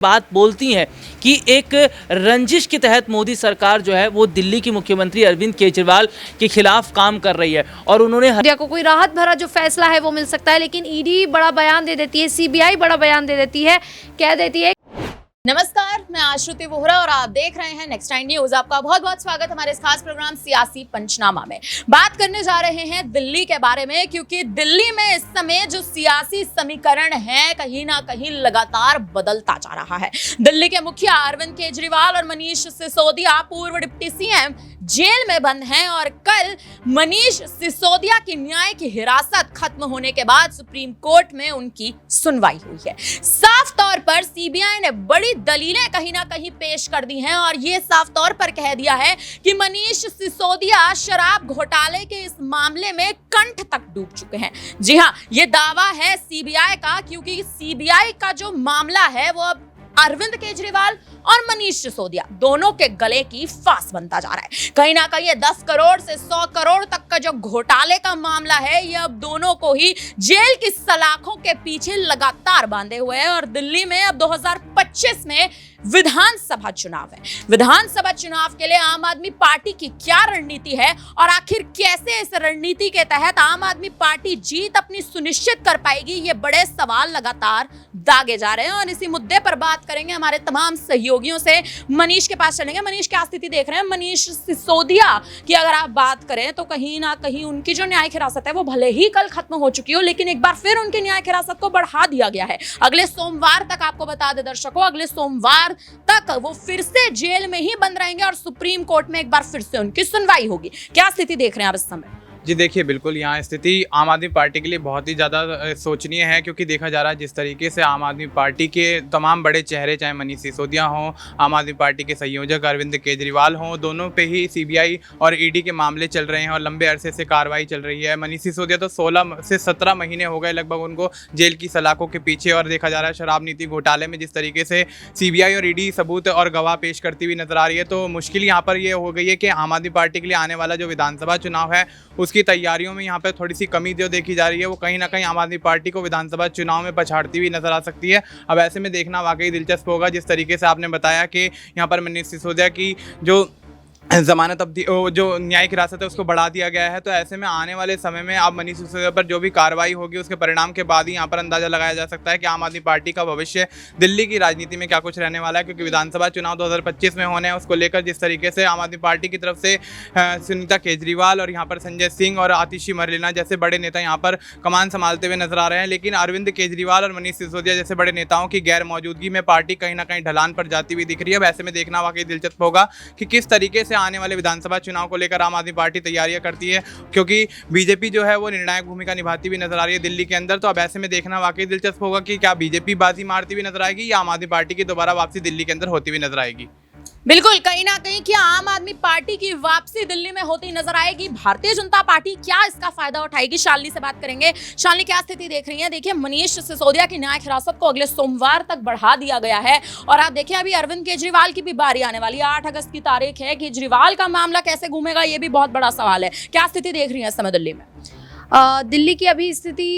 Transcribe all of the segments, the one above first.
बात बोलती हैं कि एक रंजिश के तहत मोदी सरकार जो है वो दिल्ली की मुख्यमंत्री अरविंद केजरीवाल के खिलाफ काम कर रही है और उन्होंने इंडिया को कोई राहत भरा जो फैसला है वो मिल सकता है, लेकिन ईडी बड़ा बयान दे देती है, सीबीआई बड़ा बयान दे देती है, कह देती है। नमस्कार, मैं आश्रुति वोहरा और आप देख रहे हैं नेक्स्ट टाइम न्यूज। आपका बहुत बहुत स्वागत हमारे इस खास प्रोग्राम सियासी पंचनामा में। बात करने जा रहे हैं दिल्ली के बारे में, क्योंकि दिल्ली में इस समय जो सियासी समीकरण है कहीं ना कहीं लगातार बदलता जा रहा है। दिल्ली के मुखिया अरविंद केजरीवाल और मनीष सिसोदिया पूर्व डिप्टी सीएम जेल में बंद हैं और कल मनीष सिसोदिया की न्याय की हिरासत खत्म होने के बाद सुप्रीम कोर्ट में उनकी सुनवाई हुई है। साफ तौर पर सीबीआई ने बड़ी दलीलें कहीं ना कहीं पेश कर दी हैं और ये साफ तौर पर कह दिया है कि मनीष सिसोदिया शराब घोटाले के इस मामले में कंठ तक डूब चुके हैं। जी हां, ये दावा है सीबीआई का, क्योंकि सीबीआई का जो मामला है वो अब अरविंद केजरीवाल और मनीष सिसोदिया दोनों के गले की फांस बनता जा रहा है। कहीं ना कहीं ये 10 करोड़ से 100 करोड़ तक का जो घोटाले का मामला है ये अब दोनों को ही जेल की सलाखों के पीछे लगातार बांधे हुए है। और दिल्ली में अब 2025 में विधानसभा चुनाव है। विधानसभा चुनाव के लिए आम आदमी पार्टी की क्या रणनीति है और आखिर कैसे इस रणनीति के तहत आम आदमी पार्टी जीत अपनी सुनिश्चित कर पाएगी, ये बड़े सवाल लगातार दागे जा रहे हैं। और इसी मुद्दे पर बात करेंगे हमारे तमाम सहयोगियों से। मनीष के पास चलेंगे। मनीष, क्या स्थिति देख रहे हैं? मनीष सिसोदिया की अगर आप बात करें तो कहीं ना कहीं उनकी जो न्यायिक हिरासत है वो भले ही कल खत्म हो चुकी हो, लेकिन एक बार फिर उनकी न्यायिक हिरासत को बढ़ा दिया गया है। अगले सोमवार तक, आपको बता दें दर्शकों, अगले सोमवार तक वो फिर से जेल में ही बंद रहेंगे और सुप्रीम कोर्ट में एक बार फिर से उनकी सुनवाई होगी। क्या स्थिति देख रहे हैं आप इस समय? जी देखिए, बिल्कुल यहाँ स्थिति आम आदमी पार्टी के लिए बहुत ही ज़्यादा सोचनीय है, क्योंकि देखा जा रहा है जिस तरीके से आम आदमी पार्टी के तमाम बड़े चेहरे, चाहे मनीष सिसोदिया हों, आम आदमी पार्टी के संयोजक अरविंद केजरीवाल हों, दोनों पे ही सीबीआई और ईडी के मामले चल रहे हैं और लंबे अरसे से कार्रवाई चल रही है। मनीष सिसोदिया तो 16 से 17 महीने हो गए लगभग उनको जेल की सलाखों के पीछे। और देखा जा रहा है शराब नीति घोटाले में जिस तरीके से सीबीआई और ईडी सबूत और गवाह पेश करती हुई नजर आ रही है, तो मुश्किल यहाँ पर ये हो गई है कि आम आदमी पार्टी के लिए आने वाला जो विधानसभा चुनाव है उसकी तैयारियों में यहाँ पे थोड़ी सी कमी जो देखी जा रही है वो कहीं ना कहीं आम आदमी पार्टी को विधानसभा चुनाव में पछाड़ती हुई नजर आ सकती है। अब ऐसे में देखना वाकई दिलचस्प होगा। जिस तरीके से आपने बताया कि यहाँ पर मनीष सिसोदिया की जो जमानत अवधि, जो न्यायिक हिरासत है उसको बढ़ा दिया गया है, तो ऐसे में आने वाले समय में अब मनीष सिसोदिया पर जो भी कार्रवाई होगी उसके परिणाम के बाद ही यहाँ पर अंदाजा लगाया जा सकता है कि आम आदमी पार्टी का भविष्य दिल्ली की राजनीति में क्या कुछ रहने वाला है। क्योंकि विधानसभा चुनाव 2025 में होने हैं, उसको लेकर जिस तरीके से आम आदमी पार्टी की तरफ से सुनीता केजरीवाल और यहाँ पर संजय सिंह और आतिशी मरलेना जैसे बड़े नेता यहाँ पर कमान संभालते हुए नजर आ रहे हैं, लेकिन अरविंद केजरीवाल और मनीष सिसोदिया जैसे बड़े नेताओं की गैर मौजूदगी में पार्टी कहीं ना कहीं ढलान पर जाती हुई दिख रही है। अब ऐसे में देखना वाकई दिलचस्प होगा कि किस तरीके से आने वाले विधानसभा चुनाव को लेकर आम आदमी पार्टी तैयारियां करती है, क्योंकि बीजेपी जो है वो निर्णायक भूमिका निभाती हुई नजर आ रही है दिल्ली के अंदर। तो अब ऐसे में देखना वाकई दिलचस्प होगा कि क्या बीजेपी बाजी मारती हुई नजर आएगी या आम आदमी पार्टी की दोबारा वापसी दिल्ली के अंदर होती हुई नजर आएगी। बिल्कुल, कहीं ना कहीं क्या आम आदमी पार्टी की वापसी दिल्ली में होती नजर आएगी? भारतीय जनता पार्टी क्या इसका फायदा उठाएगी? शालिनी से बात करेंगे। शालिनी, क्या स्थिति देख रही है? देखिए, मनीष सिसोदिया की न्यायिक हिरासत को अगले सोमवार तक बढ़ा दिया गया है और आप देखिए अभी अरविंद केजरीवाल की भी बारी आने वाली है। 8 अगस्त की तारीख है। केजरीवाल का मामला कैसे घूमेगा ये भी बहुत बड़ा सवाल है। क्या स्थिति देख रही है इस समय दिल्ली में? दिल्ली की अभी स्थिति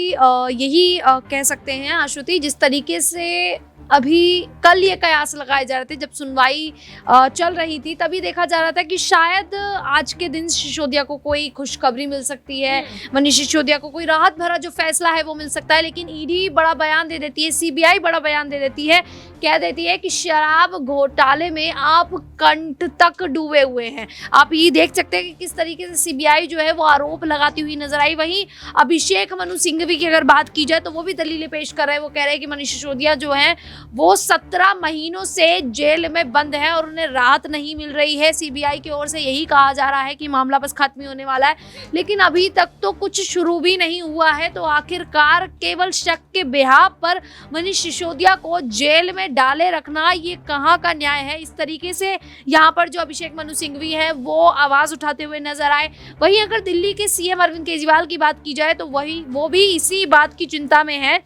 यही कह सकते हैं आश्रुति, जिस तरीके से अभी कल ये कयास लगाए जा रहे थे, जब सुनवाई चल रही थी तभी देखा जा रहा था कि शायद आज के दिन सिसोदिया को कोई खुशखबरी मिल सकती है, मनीष सिसोदिया को कोई राहत भरा जो फैसला है वो मिल सकता है। लेकिन ईडी बड़ा बयान दे देती है, सीबीआई बड़ा बयान दे देती है, कह देती है कि शराब घोटाले में आप कंठ तक डूबे हुए हैं। आप ये देख सकते हैं कि किस तरीके से सीबीआई जो है वो आरोप लगाती हुई नजर आई। वहीं अभिषेक मनु सिंघवी की अगर बात की जाए तो वो भी दलीलें पेश कर रहे हैं। वो कह रहे हैं कि मनीष सिसोदिया जो है वो 17 महीनों से जेल में बंद है और उन्हें राहत नहीं मिल रही है। सीबीआई की ओर से यही कहा जा रहा है कि मामला बस खत्म ही होने वाला है, लेकिन अभी तक तो कुछ शुरू भी नहीं हुआ है। तो आखिरकार केवल शक के बिहाफ पर मनीष सिसोदिया को जेल में डाले रखना ये कहाँ का न्याय है? इस तरीके से यहाँ पर जो अभिषेक मनु सिंघवी है वो आवाज उठाते हुए नजर आए। वहीं अगर दिल्ली के सीएम अरविंद केजरीवाल की बात की जाए तो वो भी इसी बात की चिंता में है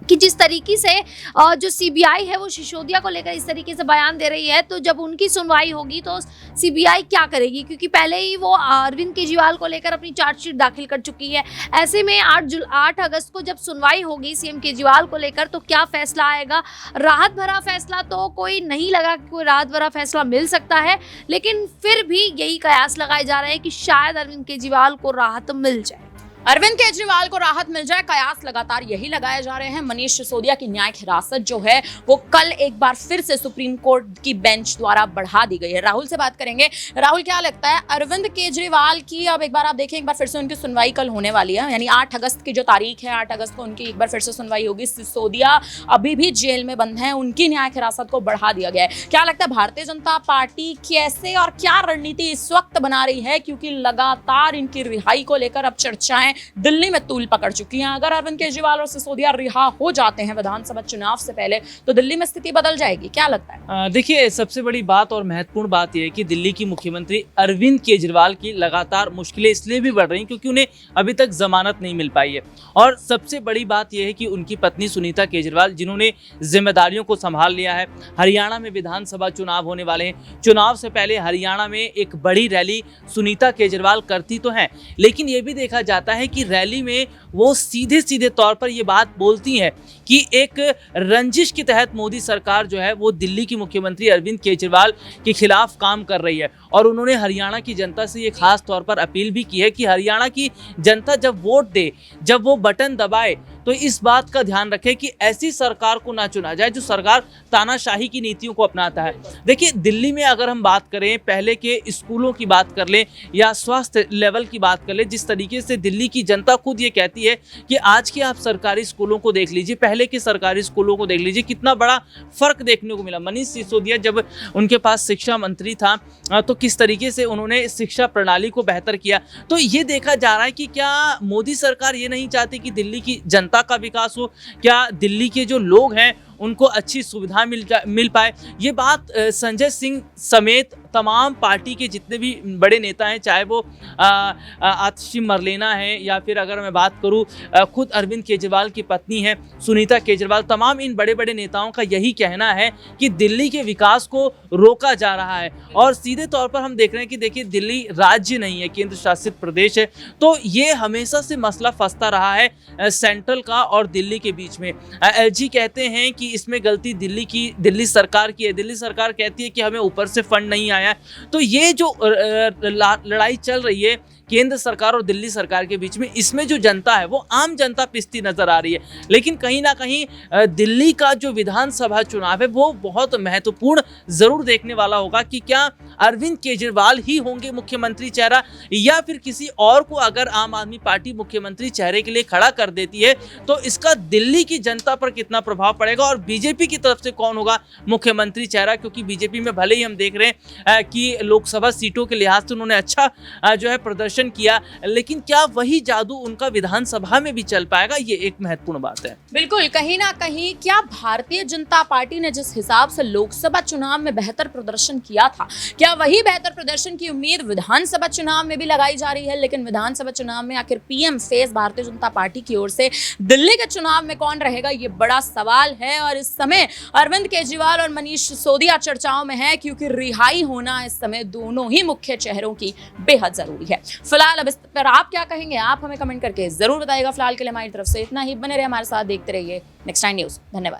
कि जिस तरीके से जो सीबीआई है वो सिसोदिया को लेकर इस तरीके से बयान दे रही है, तो जब उनकी सुनवाई होगी तो सीबीआई क्या करेगी, क्योंकि पहले ही वो अरविंद केजरीवाल को लेकर अपनी चार्जशीट दाखिल कर चुकी है। ऐसे में 8 अगस्त को जब सुनवाई होगी सीएम केजरीवाल को लेकर तो क्या फैसला आएगा। राहत भरा फैसला तो कोई नहीं लगा कि कोई राहत भरा फैसला मिल सकता है, लेकिन फिर भी यही कयास लगाए जा रहे हैं कि शायद अरविंद केजरीवाल को राहत मिल जाए। अरविंद केजरीवाल को राहत मिल जाए, कयास लगातार यही लगाए जा रहे हैं। मनीष सिसोदिया की न्यायिक हिरासत जो है वो कल एक बार फिर से सुप्रीम कोर्ट की बेंच द्वारा बढ़ा दी गई है। राहुल से बात करेंगे। राहुल, क्या लगता है अरविंद केजरीवाल की, अब एक बार आप देखें, एक बार फिर से उनकी सुनवाई कल होने वाली है, यानी 8 अगस्त की जो तारीख है, 8 अगस्त को उनकी एक बार फिर से सुनवाई होगी। सिसोदिया अभी भी जेल में बंद हैं, उनकी न्यायिक हिरासत को बढ़ा दिया गया है। क्या लगता है भारतीय जनता पार्टी कैसे और क्या रणनीति इस वक्त बना रही है, क्योंकि लगातार इनकी रिहाई को लेकर अब चर्चाएं दिल्ली में तूल पकड़ चुकी हैं। अगर अरविंद केजरीवाल और सिसोदिया रिहा हो जाते हैं विधानसभा चुनाव से पहले तो दिल्ली में स्थिति बदल जाएगी, क्या लगता है? देखिए, सबसे बड़ी बात और महत्वपूर्ण बात यह है कि दिल्ली की मुख्यमंत्री अरविंद केजरीवाल की लगातार मुश्किलें इसलिए भी बढ़ रही हैं क्योंकि उन्हें अभी तक जमानत नहीं मिल पाई है। और सबसे बड़ी बात यह है कि उनकी पत्नी सुनीता केजरीवाल, जिन्होंने जिम्मेदारियों को संभाल लिया है, हरियाणा में विधानसभा चुनाव होने वाले हैं, चुनाव से पहले हरियाणा में एक बड़ी रैली सुनीता केजरीवाल करती तो हैं, लेकिन ये भी देखा जाता है कि रैली में वो सीधे सीधे तौर पर ये बात बोलती हैं कि एक रंजिश के तहत मोदी सरकार जो है वो दिल्ली की मुख्यमंत्री अरविंद केजरीवाल के खिलाफ काम कर रही है। और उन्होंने हरियाणा की जनता से ये खास तौर पर अपील भी की है कि हरियाणा की जनता जब वोट दे, जब वो बटन दबाए, तो इस बात का ध्यान रखें कि ऐसी सरकार को ना चुना जाए जो सरकार तानाशाही की नीतियों को अपनाता है। देखिए, दिल्ली में अगर हम बात करें, पहले के स्कूलों की बात कर लें या स्वास्थ्य लेवल की बात कर लें, जिस तरीके से दिल्ली की जनता खुद ये कहती है कि आज के आप सरकारी स्कूलों को देख लीजिए, पहले के सरकारी स्कूलों को देख लीजिए, कितना बड़ा फर्क देखने को मिला। मनीष सिसोदिया जब उनके पास शिक्षा मंत्री था तो किस तरीके से उन्होंने शिक्षा प्रणाली को बेहतर किया। तो ये देखा जा रहा है कि क्या मोदी सरकार ये नहीं चाहती कि दिल्ली की जनता का विकास हो, क्या दिल्ली के जो लोग हैं उनको अच्छी सुविधा मिल पाए। ये बात संजय सिंह समेत तमाम पार्टी के जितने भी बड़े नेता हैं, चाहे वो आतिशी मरलेना है या फिर अगर मैं बात करूं खुद अरविंद केजरीवाल की पत्नी है सुनीता केजरीवाल, तमाम इन बड़े बड़े नेताओं का यही कहना है कि दिल्ली के विकास को रोका जा रहा है। और सीधे तौर पर हम देख रहे हैं कि देखिए, दिल्ली राज्य नहीं है, केंद्र शासित प्रदेश है, तो ये हमेशा से मसला फंसता रहा है सेंट्रल का और दिल्ली के बीच में। एलजी कहते हैं कि इसमें गलती दिल्ली सरकार की है। दिल्ली सरकार कहती है कि हमें ऊपर से फंड नहीं आया। तो ये जो लड़ाई चल रही है केंद्र सरकार और दिल्ली सरकार के बीच में, इसमें जो जनता है वो आम जनता पिसती नजर आ रही है। लेकिन कहीं ना कहीं दिल्ली का जो विधानसभा चुनाव है वो बहुत महत्वपूर्ण जरूर देखने वाला होगा कि क्या अरविंद केजरीवाल ही होंगे मुख्यमंत्री चेहरा या फिर किसी और को अगर आम आदमी पार्टी मुख्यमंत्री चेहरे के लिए खड़ा कर देती है तो इसका दिल्ली की जनता पर कितना प्रभाव पड़ेगा और बीजेपी की तरफ से कौन होगा मुख्यमंत्री चेहरा। क्योंकि बीजेपी में भले ही हम देख रहे हैं कि लोकसभा सीटों के लिहाज से उन्होंने अच्छा जो है प्रदर्शन किया, लेकिन क्या वही जादू उनका विधानसभा में भी चल पाएगा, ये एक महत्वपूर्ण बात है। बिल्कुल, कहीं ना कहीं क्या भारतीय जनता पार्टी ने जिस हिसाब से लोकसभा चुनाव में बेहतर प्रदर्शन किया था, क्या वही बेहतर प्रदर्शन की उम्मीद विधानसभा चुनाव में भी लगाई जा रही है? लेकिन विधानसभा चुनाव में आखिर PM face Bharatiya Janata party की ओर से दिल्ली के चुनाव में कौन रहेगा, ये बड़ा सवाल है। और इस समय अरविंद केजरीवाल और मनीष सिसोदिया चर्चाओं में है, क्योंकि रिहाई होना इस समय दोनों ही मुख्य चेहरों की बेहद जरूरी है। फिलहाल अब इस पर आप क्या कहेंगे, आप हमें कमेंट करके जरूर बताइएगा। फिलहाल के लिए हमारी तरफ से इतना ही। बने रहे हमारे साथ, देखते रहिए नेक्स्ट टाइम न्यूज। धन्यवाद।